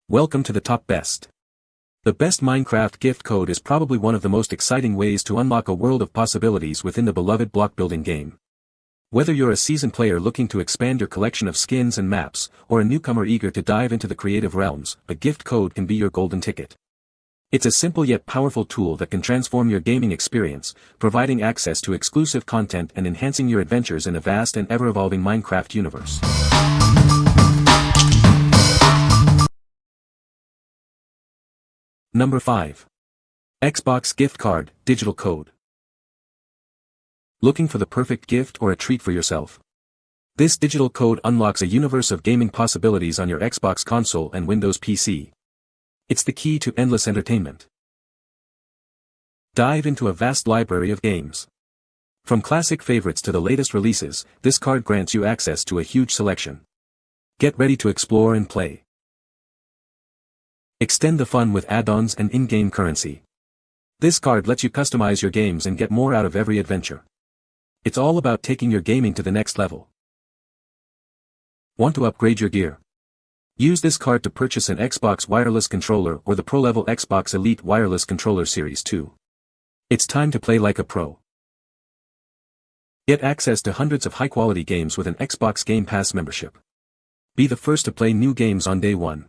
Welcome to the top best. The best Minecraft gift code is probably one of the most exciting ways to unlock a world of possibilities within the beloved block building game. Whether you're a seasoned player looking to expand your collection of skins and maps, or a newcomer eager to dive into the creative realms, a gift code can be your golden ticket. It's a simple yet powerful tool that can transform your gaming experience, providing access to exclusive content and enhancing your adventures in a vast and ever-evolving Minecraft universe. Number 5. Xbox Gift Card, Digital Code. Looking for the perfect gift or a treat for yourself? This digital code unlocks a universe of gaming possibilities on your Xbox console and Windows PC. It's the key to endless entertainment. Dive into a vast library of games. From classic favorites to the latest releases, this card grants you access to a huge selection. Get ready to explore and play. Extend the fun with add-ons and in-game currency. This card lets you customize your games and get more out of every adventure. It's all about taking your gaming to the next level. Want to upgrade your gear? Use this card to purchase an Xbox wireless controller or the pro-level Xbox Elite Wireless Controller Series 2. It's time to play like a pro. Get access to hundreds of high-quality games with an Xbox Game Pass membership. Be the first to play new games on day one.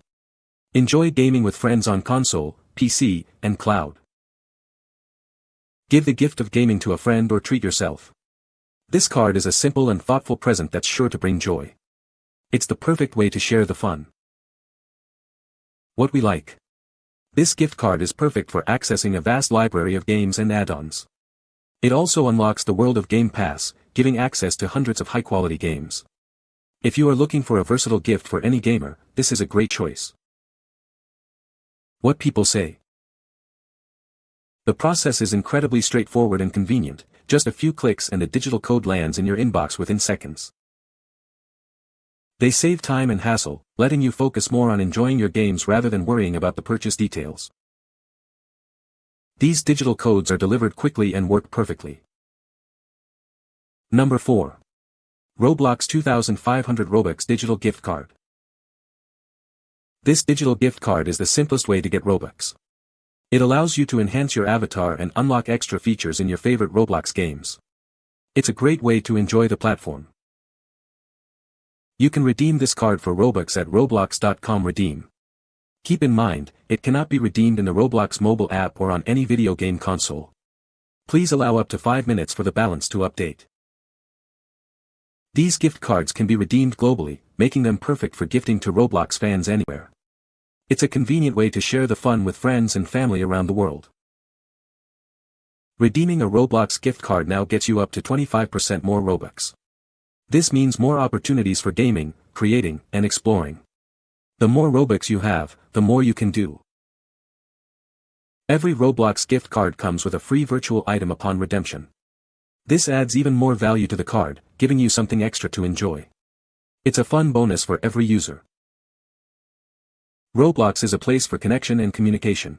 Enjoy gaming with friends on console, PC, and cloud. Give the gift of gaming to a friend or treat yourself. This card is a simple and thoughtful present that's sure to bring joy. It's the perfect way to share the fun. What we like. This gift card is perfect for accessing a vast library of games and add-ons. It also unlocks the world of Game Pass, giving access to hundreds of high-quality games. If you are looking for a versatile gift for any gamer, this is a great choice. What people say. The process is incredibly straightforward and convenient, just a few clicks and a digital code lands in your inbox within seconds. They save time and hassle, letting you focus more on enjoying your games rather than worrying about the purchase details. These digital codes are delivered quickly and work perfectly. Number 4. Roblox 2500 Robux Digital Gift Card. This digital gift card is the simplest way to get Robux. It allows you to enhance your avatar and unlock extra features in your favorite Roblox games. It's a great way to enjoy the platform. You can redeem this card for Robux at roblox.com redeem. Keep in mind, it cannot be redeemed in the Roblox mobile app or on any video game console. Please allow up to 5 minutes for the balance to update. These gift cards can be redeemed globally, making them perfect for gifting to Roblox fans anywhere. It's a convenient way to share the fun with friends and family around the world. Redeeming a Roblox gift card now gets you up to 25% more Robux. This means more opportunities for gaming, creating, and exploring. The more Robux you have, the more you can do. Every Roblox gift card comes with a free virtual item upon redemption. This adds even more value to the card, giving you something extra to enjoy. It's a fun bonus for every user. Roblox is a place for connection and communication.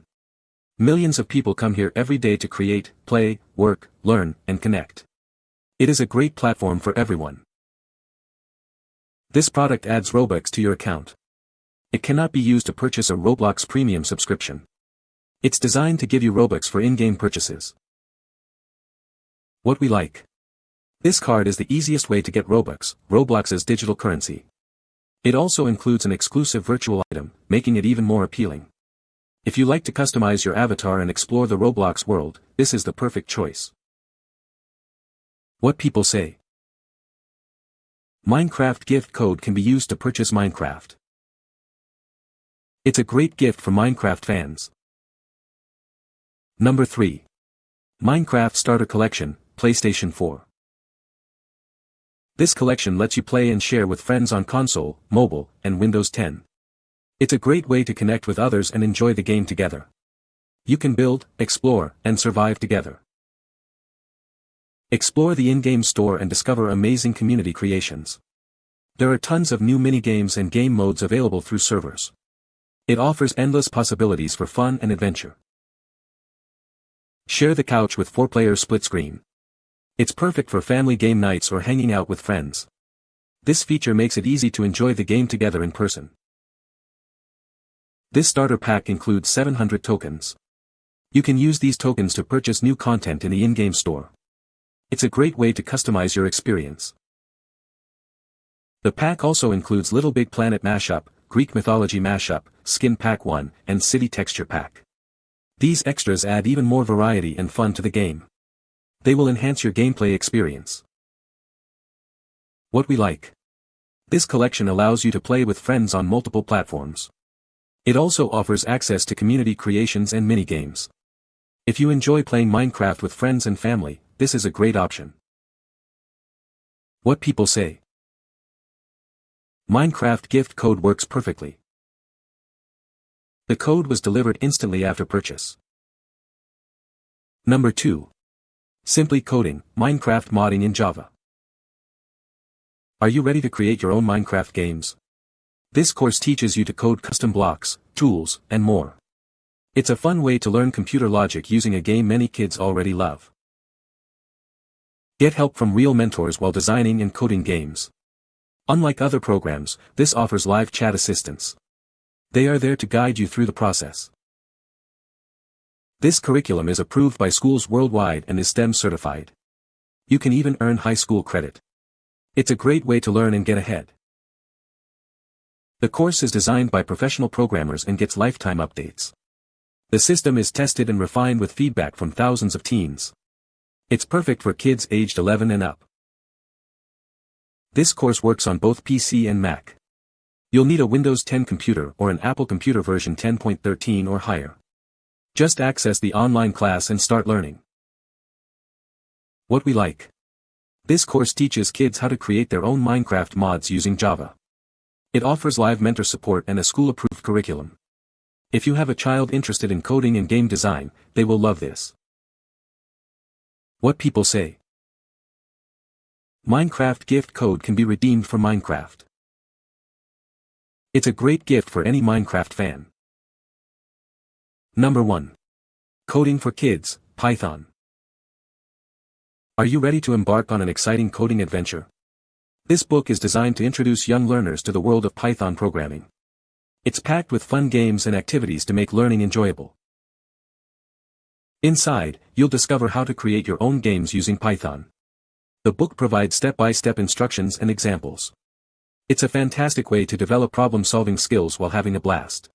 Millions of people come here every day to create, play, work, learn, and connect. It is a great platform for everyone. This product adds Robux to your account. It cannot be used to purchase a Roblox premium subscription. It's designed to give you Robux for in-game purchases. What we like. This card is the easiest way to get Robux, Roblox's digital currency. It also includes an exclusive virtual item, making it even more appealing. If you like to customize your avatar and explore the Roblox world, this is the perfect choice. What people say. Minecraft gift code can be used to purchase Minecraft. It's a great gift for Minecraft fans. Number 3. Minecraft Starter Collection, PlayStation 4. This collection lets you play and share with friends on console, mobile, and Windows 10. It's a great way to connect with others and enjoy the game together. You can build, explore, and survive together. Explore the in-game store and discover amazing community creations. There are tons of new mini-games and game modes available through servers. It offers endless possibilities for fun and adventure. Share the couch with 4-player split screen. It's perfect for family game nights or hanging out with friends. This feature makes it easy to enjoy the game together in person. This starter pack includes 700 tokens. You can use these tokens to purchase new content in the in-game store. It's a great way to customize your experience. The pack also includes Little Big Planet Mashup, Greek Mythology Mashup, Skin Pack 1, and City Texture Pack. These extras add even more variety and fun to the game. They will enhance your gameplay experience. What we like. This collection allows you to play with friends on multiple platforms. It also offers access to community creations and mini-games. If you enjoy playing Minecraft with friends and family, this is a great option. What people say. Minecraft gift code works perfectly. The code was delivered instantly after purchase. Number 2. Simply coding, Minecraft modding in Java. Are you ready to create your own Minecraft games? This course teaches you to code custom blocks, tools, and more. It's a fun way to learn computer logic using a game many kids already love. Get help from real mentors while designing and coding games. Unlike other programs, this offers live chat assistance. They are there to guide you through the process. This curriculum is approved by schools worldwide and is STEM certified. You can even earn high school credit. It's a great way to learn and get ahead. The course is designed by professional programmers and gets lifetime updates. The system is tested and refined with feedback from thousands of teens. It's perfect for kids aged 11 and up. This course works on both PC and Mac. You'll need a Windows 10 computer or an Apple computer version 10.13 or higher. Just access the online class and start learning. What we like. This course teaches kids how to create their own Minecraft mods using Java. It offers live mentor support and a school-approved curriculum. If you have a child interested in coding and game design, they will love this. What people say. Minecraft gift code can be redeemed for Minecraft. It's a great gift for any Minecraft fan. Number 1. Coding for Kids, Python. Are you ready to embark on an exciting coding adventure? This book is designed to introduce young learners to the world of Python programming. It's packed with fun games and activities to make learning enjoyable. Inside, you'll discover how to create your own games using Python. The book provides step-by-step instructions and examples. It's a fantastic way to develop problem-solving skills while having a blast.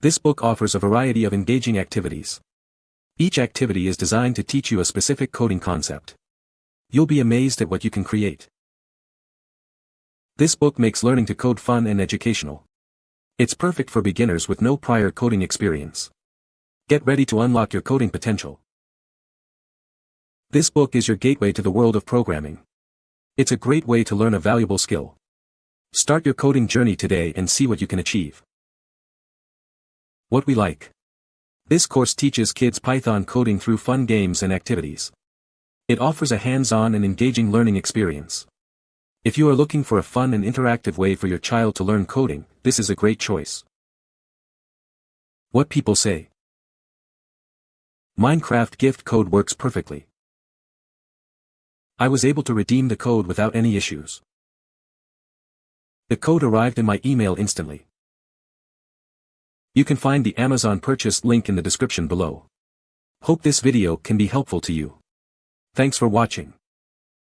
This book offers a variety of engaging activities. Each activity is designed to teach you a specific coding concept. You'll be amazed at what you can create. This book makes learning to code fun and educational. It's perfect for beginners with no prior coding experience. Get ready to unlock your coding potential. This book is your gateway to the world of programming. It's a great way to learn a valuable skill. Start your coding journey today and see what you can achieve. What we like. This course teaches kids Python coding through fun games and activities. It offers a hands-on and engaging learning experience. If you are looking for a fun and interactive way for your child to learn coding, this is a great choice. What people say. Minecraft gift code works perfectly. I was able to redeem the code without any issues. The code arrived in my email instantly. You can find the Amazon purchase link in the description below. Hope this video can be helpful to you. Thanks for watching.